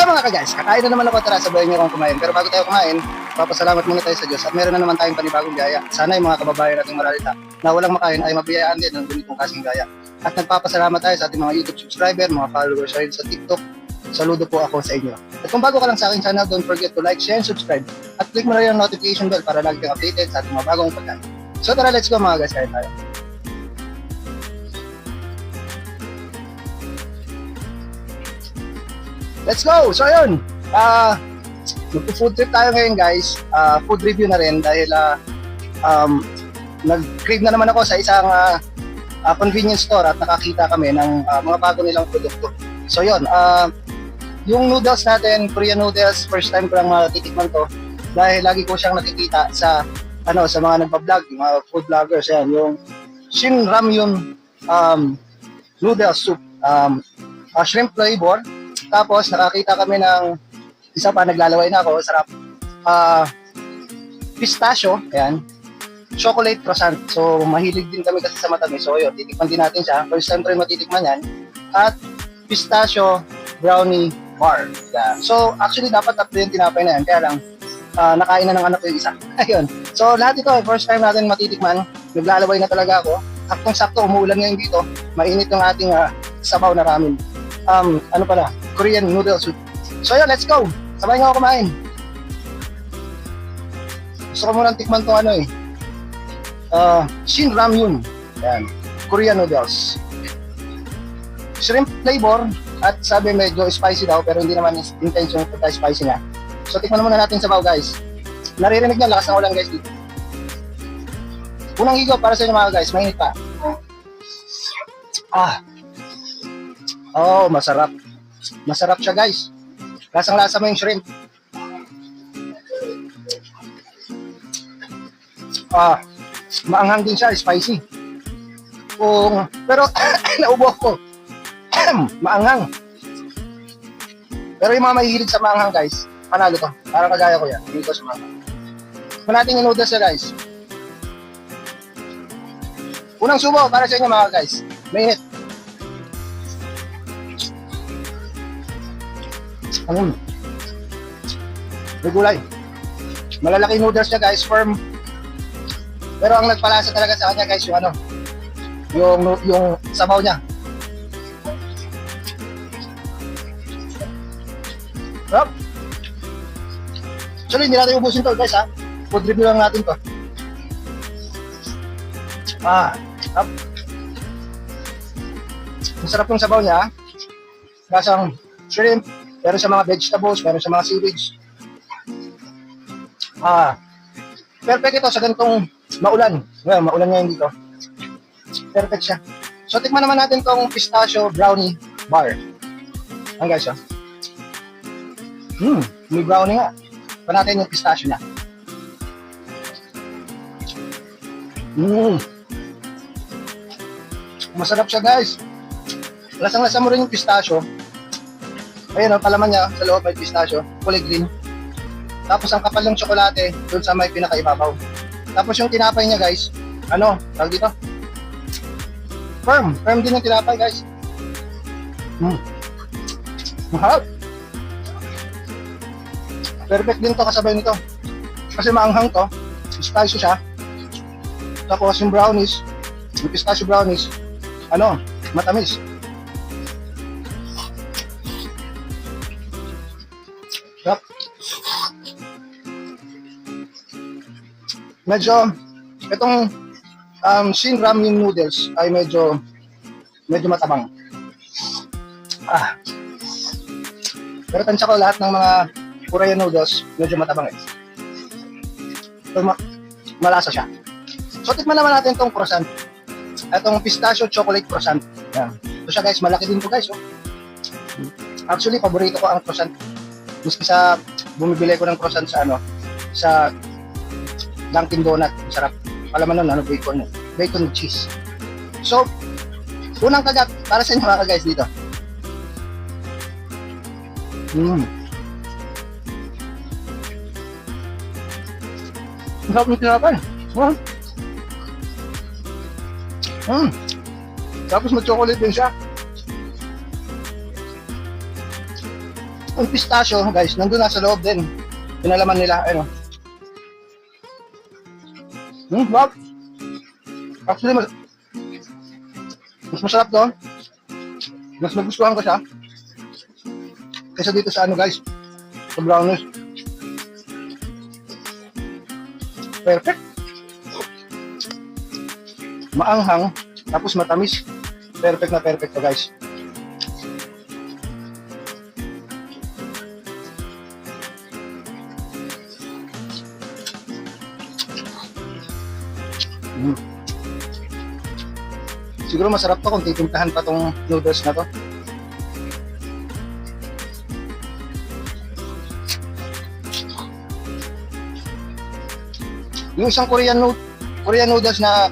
Hello mga ka-guys, kakain na naman ako, tara sabayan niyo akong kumain. Pero bago tayo kumain, papasalamat muna tayo sa Diyos at meron na naman tayong panibagong gaya. Sana yung mga kababayan nating maralita na walang makain ay mabiyayaan din ng ganitong kasing gaya. At nagpapasalamat tayo sa ating mga YouTube subscriber, mga followers rin sa TikTok. Saludo po ako sa inyo. At kung bago ka lang sa aking channel, don't forget to like, share, and subscribe. At click mo na rin ang notification bell para lagi kang updated sa ating mga bagong pagkain. So tara, let's go mga guys, kain tayo. Let's go! So ayun, magpo-food trip tayo ngayon guys. Food review na rin dahil nag-crave na naman ako sa isang convenience store at nakakita kami ng mga bago nilang produkto. So yun, yung noodles natin, Korean noodles, first time ko lang matitikman to dahil lagi ko siyang nakikita sa sa mga nagba-vlog, yung mga food vloggers, yan, yung Shin Ramyun noodles soup, shrimp flavor. Tapos nakakita kami ng isa pa, naglalaway na ako, sarap. Pistachio, ayan. Chocolate croissant. So mahilig din kami kasi sa matamis. So yun, titikman din natin siya. First time rin matitikman yan. At pistachio brownie bar. Yeah. So actually dapat tatlo yung tinapay na yan. Kaya lang nakain na ng anak ko yung isa. Ayun. So lahat ito, first time natin matitikman. Naglalaway na talaga ako. Saktong-sakto, umuulan ngayon dito. Mainit yung ating sabaw na ramen. Korean noodle soup. So yun, let's go. Sabay nga ako kumain. Gusto ko munang tikman tong Shin Ramyun. Yan. Korean noodles. Shrimp flavor at sabi medyo spicy daw pero hindi naman intention pagka spicy niya. So tikman muna natin sabaw guys. Naririnig niyo lakas ng ulan guys dito. Unang higaw para sa inyo mga guys, mainit pa. Oh, masarap. Masarap siya guys. Lasang-lasa mo yung shrimp. Maanghang din siya, spicy. Pero naubo ko. Maanghang. Pero yung mga mahihilig sa maanghang guys, panalo to. Parang kagaya ko yan. Hindi ko sa maanghang. Kung natin yung noodles na guys. Unang subo para sa inyo mga guys. Mainit. May gulay. Malalaki noodles niya guys, firm. Pero ang nagpalasa talaga sa kanya guys, yung sabaw niya. Sarap. Actually, hindi natin ubusin to guys ha. Food review lang natin to. Sarap. Masarap yung sabaw niya. Lasang shrimp, meron sa mga vegetables, meron sa mga seaweeds. Perfect ito sa ganitong maulan. Well, maulan ngayon dito. Perfect siya. So, tikman naman natin tong pistachio brownie bar. Ang guys, may brownie nga. Pa natin yung pistachio niya. Masarap siya guys. Lasang-lasa mo rin yung pistachio. Ayun, palaman niya sa loob may pistachio, kulay green. Tapos ang kapal ng tsokolate doon sa may pinakaibabaw. Tapos yung tinapay niya guys, tawag dito? Firm din yung tinapay guys. Mahal. Perfect din to kasabay nito. Kasi maanghang to, spicy siya. Tapos yung brownies, yung pistachio brownies, matamis. Yep. Medyo itong Shin Ramyun noodles ay medyo matabang. Pero tansya ko lahat ng mga Korean noodles medyo matabang Pero malasa siya. So tikman naman natin itong croissant. Itong pistachio chocolate croissant. Yan. Ito siya guys, malaki din to guys. Actually, paborito ko ang croissant. Miski sa bumibili ko ng croissant sa Dunkin Donut, sarap. Alam mo nun, bacon with cheese. So, unang kagat para sa inyo mga guys dito. Sarap ng tinapay. Tapos may chocolate din siya. Ang pistachio, guys, nandun na sa loob din. Pinalaman nila, ano. Wow. Actually, mas masarap to. Mas nagustuhan ko siya. Kaysa dito sa ano, guys. Sa brownies. Perfect. Maanghang, tapos matamis. Perfect na perfect to, guys. Siguro masarap to kung titimplahan pa tong noodles na to. Yung isang Korean noodles na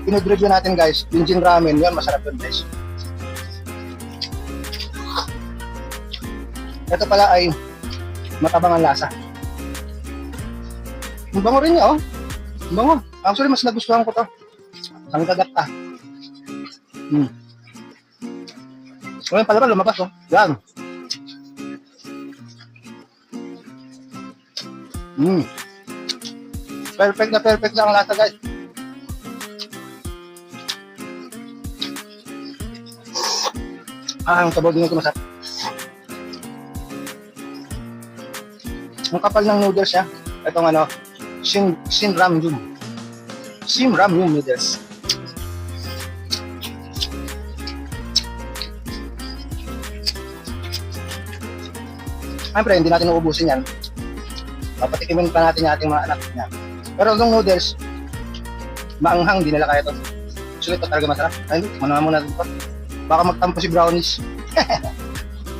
pinag-review natin, guys, yung Jin Ramen, yun masarap yun, guys. Ito pala ay matabang ang lasa. Ang bango rin niya, oh. Ang bango. Actually, mas nagustuhan ko to. Ang gagata. Ngayon pala ba lumabas, oh. Yan. Perfect na perfect na ang lasa, guys. Ang sabaw din ito masarap. Ang kapal ng noodles niya. Itong ano, Shin Ramyun. Shin Ramyun noodles. Siyempre, hindi natin uubusin yan. Papatikimin pa natin yung ating mga anak niya. Pero itong noodles, maanghang, hindi nila kaya ito. Actually, ito talaga masarap. Ay, muna natin ito. Baka magtampo si brownies.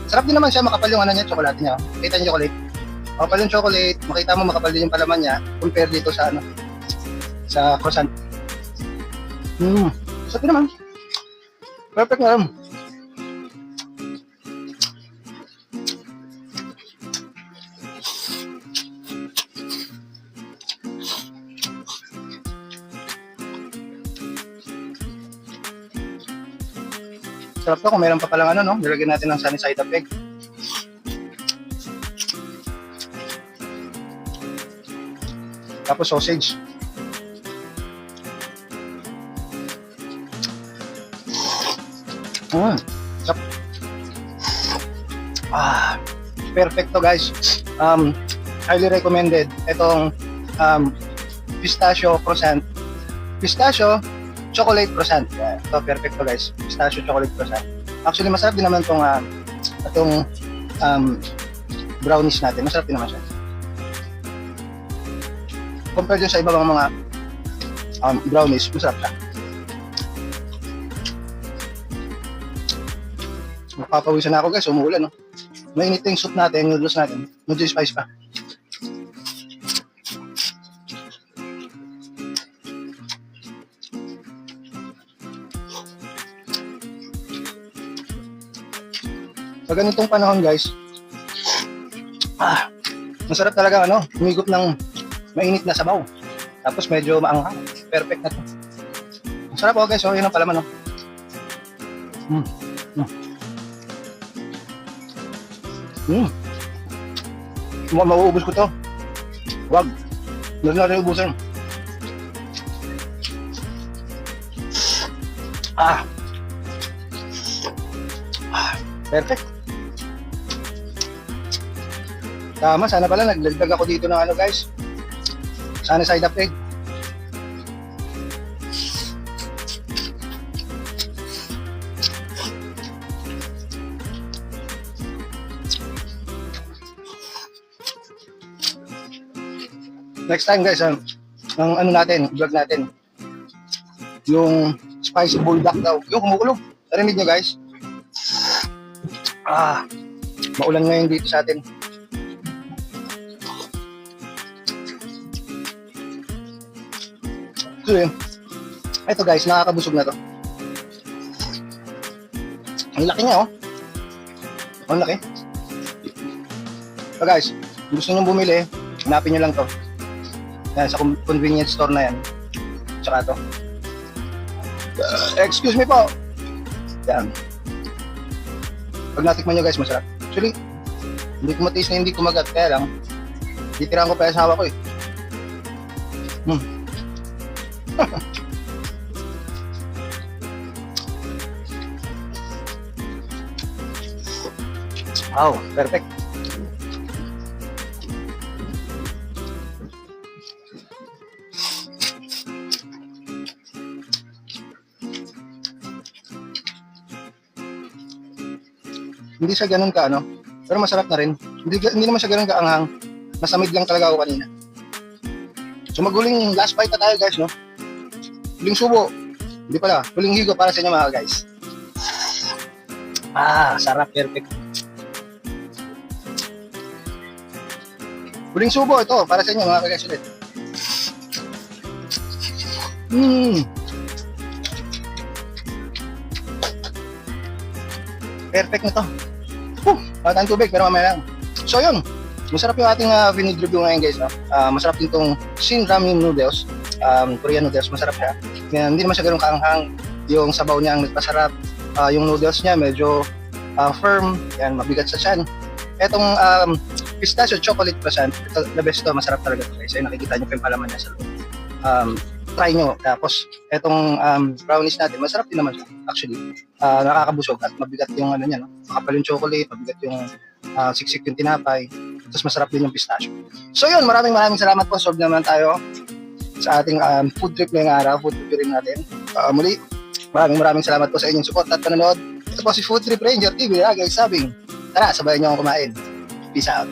Sarap din naman siya, makapal yung ano niya, chocolate niya. Kita niyo chocolate. Makapal yung chocolate, makita mo makapal din yung palaman niya, compare dito sa ano, sa croissant. Sarap din naman. Perfect na rin. Sarap to kung meron pa palang ano, no? Nilagyan natin ng sunny side up egg. Tapos sausage. Sarap. Perfect to, guys. Highly recommended. Itong pistachio croissant. Pistachio chocolate croissant. Ito, perfect to, guys. Pistachio chocolate croissant. Actually, masarap din naman itong brownies natin. Masarap din naman siya. Compared sa iba pang mga brownies, masarap siya. Magpapawisan na ako, guys. Umuulan, no? Mainit yung soup natin, noodles natin. Medyo spice pa. Sa ganitong panahon, guys, masarap talaga, ano, humigop ng mainit na sabaw. Tapos medyo maanghang. Perfect na to. Masarap, oh, guys. Oh, yun ang palaman, oh. Mauubos ko to. Wag. Huwag natin ubusin. Perfect. Tama, sana pala nagdagdag ako dito ng ano, guys. Sana side up egg. Next time, guys, ang ano natin, vlog natin, yung spicy bulldog daw, yung kumukulog. Narinig nyo, guys? Maulan ngayon dito sa atin. So, ito, guys, nakakabusog na to. Ang laki niya, oh. Ang laki. So, guys, kung gusto nyo bumili, hanapin nyo lang to. Yan, sa convenience store na yan. Tsaka to. Excuse me po. Yan. Pag natikman nyo, guys, masarap. Actually, hindi ko matiis na hindi kumagat. Kaya lang, titirahan ko pa yung asawa ko eh. Wow, perfect. Hindi siya ganun ka, ano? Pero masarap na rin. Hindi naman siya ganun kaanghang. Masamid lang talaga ako kanina. So maghuling last bite na tayo guys, no? Huling subo. Hindi pala. Huling higo para sa inyo mga guys. Sarap. Perfect. Huling subo ito para sa inyo mga guys ulit. Perfect na to. Tayong tubig pero mamaya lang. So yun, masarap yung ating food review ngayon guys. No? Masarap din itong Shin Ramen noodles. Korean noodles, masarap siya. Hindi naman siya ganun kaanghang. Yung sabaw niya ang nagpasarap. Yung noodles niya medyo firm. Yan, mabigat sa tiyan. Etong pistachio chocolate croissant, ito, the best to, masarap talaga ito guys. Ay, nakikita niyo pa yung palaman niya sa loob. Try nyo. Tapos, etong brownies natin, masarap din naman siya. Actually, nakakabusog at mabigat yung ano niya, no? Makapal yung chocolate, mabigat yung siksik yung tinapay. Tapos masarap din yung pistachio. So yun, maraming salamat po. Solve naman tayo sa ating food trip ngayong araw. Food trip rin natin. Muli, maraming salamat po sa inyong support at panonood. Ito po si Food Trip Ranger TV, guys, sabing, tara, sabayan nyo akong kumain. Peace out.